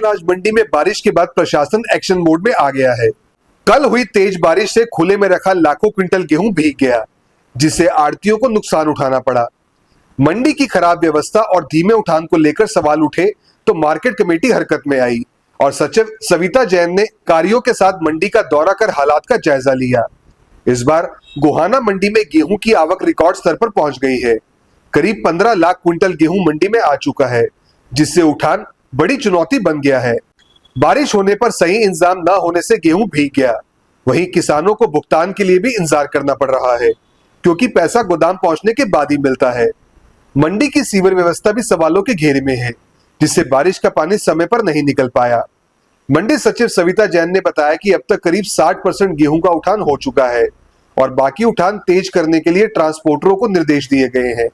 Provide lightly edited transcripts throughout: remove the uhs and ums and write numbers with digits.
दौरान आज मंडी में बारिश के बाद प्रशासन एक्शन मोड में आ गया है। कल हुई तेज बारिश से खुले में रखा लाखों क्विंटल गेहूं भीग गया, जिससे आड़तियों को नुकसान उठाना पड़ा। मंडी की खराब व्यवस्था और धीमे उठान को लेकर सवाल उठे तो मार्केट कमेटी हरकत में आई और सचिव सविता जैन ने कार्यों के साथ मंडी का दौरा कर हालात का जायजा लिया। इस बार गोहाना मंडी में गेहूं की आवक रिकॉर्ड स्तर पर पहुंच गई है। करीब 15 लाख क्विंटल गेहूं मंडी में आ चुका है, जिससे उठान बड़ी चुनौती बन गया है। बारिश होने पर सही इंतजाम न होने से गेहूं भीग गया। वहीं किसानों को भुगतान के लिए भी इंतजार करना पड़ रहा है, क्योंकि पैसा गोदाम पहुंचने के बाद ही मिलता है। मंडी की सीवर व्यवस्था भी सवालों के घेरे में है, जिससे बारिश का पानी समय पर नहीं निकल पाया। मंडी सचिव सविता जैन ने बताया कि अब तक करीब 60% गेहूं का उठान हो चुका है और बाकी उठान तेज करने के लिए ट्रांसपोर्टरों को निर्देश दिए गए हैं।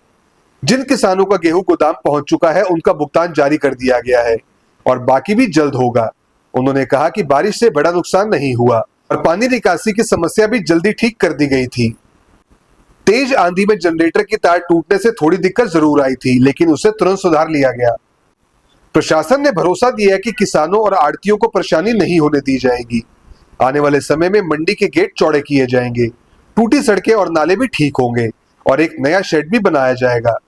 जिन किसानों का गेहूं गोदाम पहुंच चुका है, उनका भुगतान जारी कर दिया गया है और बाकी भी जल्द होगा। उन्होंने कहा कि बारिश से बड़ा नुकसान नहीं हुआ और पानी निकासी की समस्या भी जल्दी ठीक कर दी गई थी। तेज आंधी में जनरेटर की तार टूटने से थोड़ी दिक्कत जरूर आई थी, लेकिन उसे तुरंत सुधार लिया गया। प्रशासन ने भरोसा दिया है कि किसानों और आड़तियों को परेशानी नहीं होने दी जाएगी। आने वाले समय में मंडी के गेट चौड़े किए जाएंगे, टूटी सड़कें और नाले भी ठीक होंगे और एक नया शेड भी बनाया जाएगा।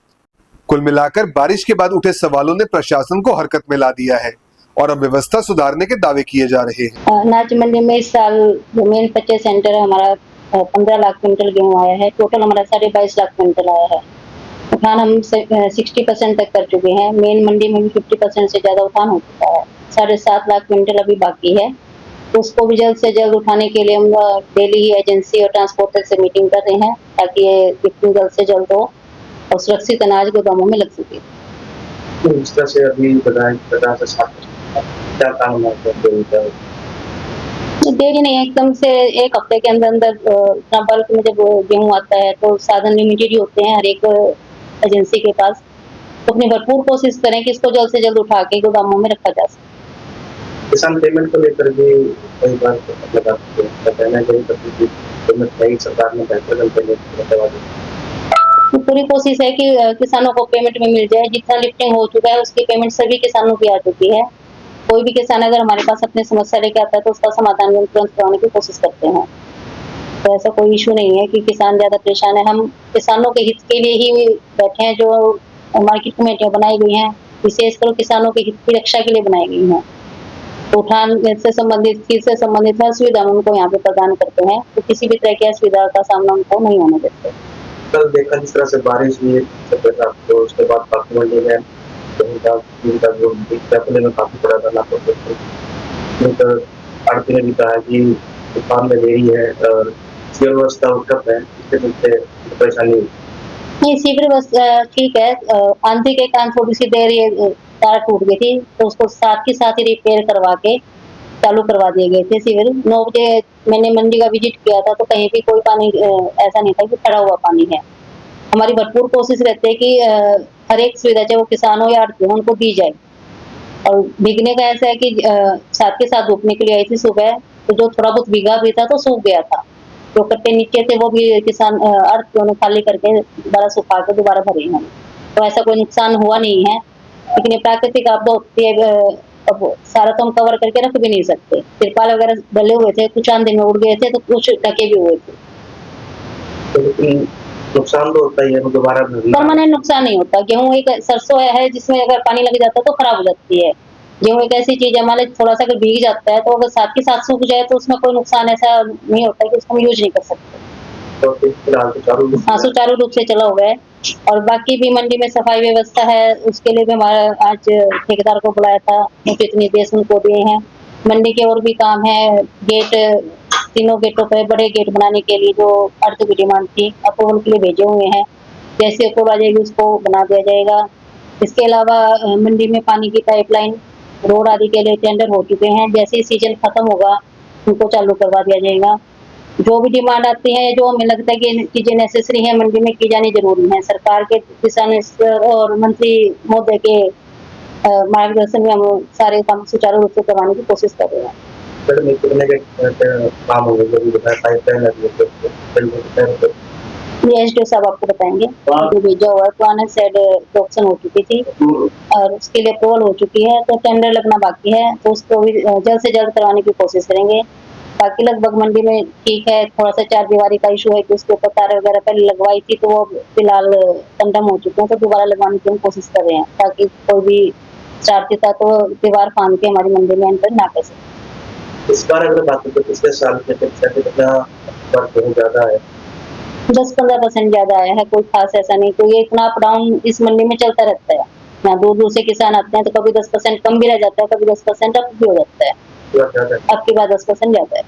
कुल मिलाकर बारिश के बाद उठे सवालों ने प्रशासन को हरकत में ला दिया है और अब व्यवस्था सुधारने के दावे किए जा रहे हैं। अनाज मंडी में इस साल जो मेन परचेज सेंटर है हमारा 15 लाख क्विंटल गेहूं आया है। टोटल हमारा 22.5 लाख क्विंटल आया है। उठान हम 60% तक कर चुके हैं। मेन मंडी में भी 50% से ज्यादा उठान हो चुका है। 7.5 लाख क्विंटल अभी बाकी है, तो उसको भी जल्द से जल्द उठाने के लिए हम डेली ही एजेंसी और ट्रांसपोर्टर से मीटिंग कर रहे हैं, ताकि ये लिफ्टिंग जल्द से जल्द हो और सुरक्षित अनाज गोदामों में लग सके। तो इस तरह से अभी बता क्या काम है? देरी नहीं है, एकदम से एक हफ्ते के अंदर अंदर इतना बल्क में जब गेहूं आता है तो साधन लिमिटेड ही होते हैं हर एक एजेंसी के पास। तो अपनी भरपूर कोशिश करें कि इसको जल्द से जल्द उठा के गोदामों में रखा जा सके। किसान पेमेंट को लेकर भी कई बार सरकार ने बेहतर करवा दी। तो पूरी कोशिश है कि किसानों को पेमेंट में मिल जाए। जितना लिफ्टिंग हो चुका है उसकी पेमेंट सभी किसानों की आ चुकी है। कोई भी किसान अगर हमारे पास अपनी समस्या लेके आता है तो उसका समाधान हम तुरंत करवाने की कोशिश करते हैं। तो ऐसा कोई इशू नहीं है कि किसान ज्यादा परेशान है। हम किसानों के हित के लिए ही बैठे हैं। जो मार्केट कमेटियां बनाई गई हैं विशेषकर किसानों के हित की रक्षा के लिए बनाई गई हैं। तो उठान से संबंधित चीज से संबंधित हर सुविधा हम उनको यहाँ पे प्रदान करते हैं, तो किसी भी तरह की असुविधा का सामना उनको नहीं होने देते। कल देखा जिस तरह से बारिश हुई तो उसके बाद में काफी बड़ा आड़ती ने भी कहा कि तूफान में देरी है और सीवर व्यवस्था उत्तम है, इसके चलते परेशानी हुई। नहीं, सीवर व्यवस्था ठीक है। आंधी के कारण थोड़ी सी देर ये तार टूट गई थी, तो उसको साथ ही रिपेयर करवा के चालू करवा दिए गए थे सीवर। 9 बजे मैंने मंडी का विजिट किया था, तो कहीं भी कोई पानी ऐसा नहीं था कि खड़ा हुआ पानी है। हमारी भरपूर कोशिश रहती है कि हर एक सुविधा चाहे वो किसान हो या आड़ती हो उनको दी जाए। और भीगने का ऐसा है कि साथ के साथ धूप निकली आई थी सुबह, तो जो थोड़ा बहुत भीगा भी था तो सूख गया था। जो कट्टे नीचे थे वो भी किसान आड़तियों ने खाली करके दोबारा सुखा के दोबारा भरे हैं। तो ऐसा कोई नुकसान हुआ नहीं है, लेकिन ये प्राकृतिक आपदा होती है। अब सारा तो हम कवर करके रख भी नहीं सकते। तिरपाल वगैरह डले हुए थे, कुछ आंधी में उड़ गए थे तो कुछ ढके भी हुए थे। तो नुकसान तो होता ही है, दोबारा परमानेंट नुकसान नहीं होता। गेहूं एक सरसों है जिसमें अगर पानी लग जाता है तो खराब हो जाती है। गेहूं एक ऐसी चीज है, मान लीजिए थोड़ा सा अगर भीग जाता है तो अगर साथ के साथ सूख जाए तो उसमें कोई नुकसान ऐसा नहीं होता कि उसको हम यूज नहीं कर सकते। हाँ, सुचारू रूप से चला हुआ है। और बाकी भी मंडी में सफाई व्यवस्था है, उसके लिए भी हमारा आज ठेकेदार को बुलाया था, उचित निर्देश उनको दिए हैं। मंडी के और भी काम है। गेट, तीनों गेटों पर बड़े गेट बनाने के लिए जो आड़तियों की डिमांड थी, अप्रूवल के लिए भेजे हुए हैं। जैसे अप्रूवल आ जाएगी उसको बना दिया जाएगा। इसके अलावा मंडी में पानी की पाइपलाइन, रोड आदि के लिए टेंडर हो चुके हैं। जैसे ही सीजन खत्म होगा उनको चालू करवा दिया जाएगा। जो भी डिमांड आती है, जो हमें लगता है कि चीजें नेसेसरी है मंडी में की जानी जरूरी है, सरकार के किसान और मंत्री महोदय के मार्गदर्शन में हम सारे काम सुचारू रूप से करवाने की कोशिश कर रहे हैं। ये एसडीओ साहब आपको बताएंगे। जो भेजा हुआ है पुराने साइड ऑप्शन हो चुकी थी और उसके लिए अप्रूवल हो चुकी है, तो टेंडर लगना बाकी है, तो उसको भी जल्द से जल्द करवाने की कोशिश करेंगे। बाकी लगभग मंडी में ठीक है, थोड़ा सा चार दीवारी का इशू है कि उसके ऊपर तार वगैरह पहले लगवाई थी, तो वो फिलहाल कंडम हो चुके हैं, तो दोबारा लगवाने की हम कोशिश कर रहे हैं ताकि कोई भी शरारती था तो दीवार फांद के हमारी मंडी में एंटर ना कर सके। इस बार अगर बात करें तो पिछले साल के अपेक्षा कितना फर्क बहुत ज्यादा है? 10-15% ज्यादा आया है, कोई खास ऐसा नहीं, तो ये इतना अप डाउन इस मंडी में चलता रहता है। यहाँ दूर दूर से किसान आते हैं, तो कभी 10% कम भी रह जाता है, कभी 10% अप भी हो जाता है। थोड़ा ज्यादा अब की बार 10% ज्यादा है।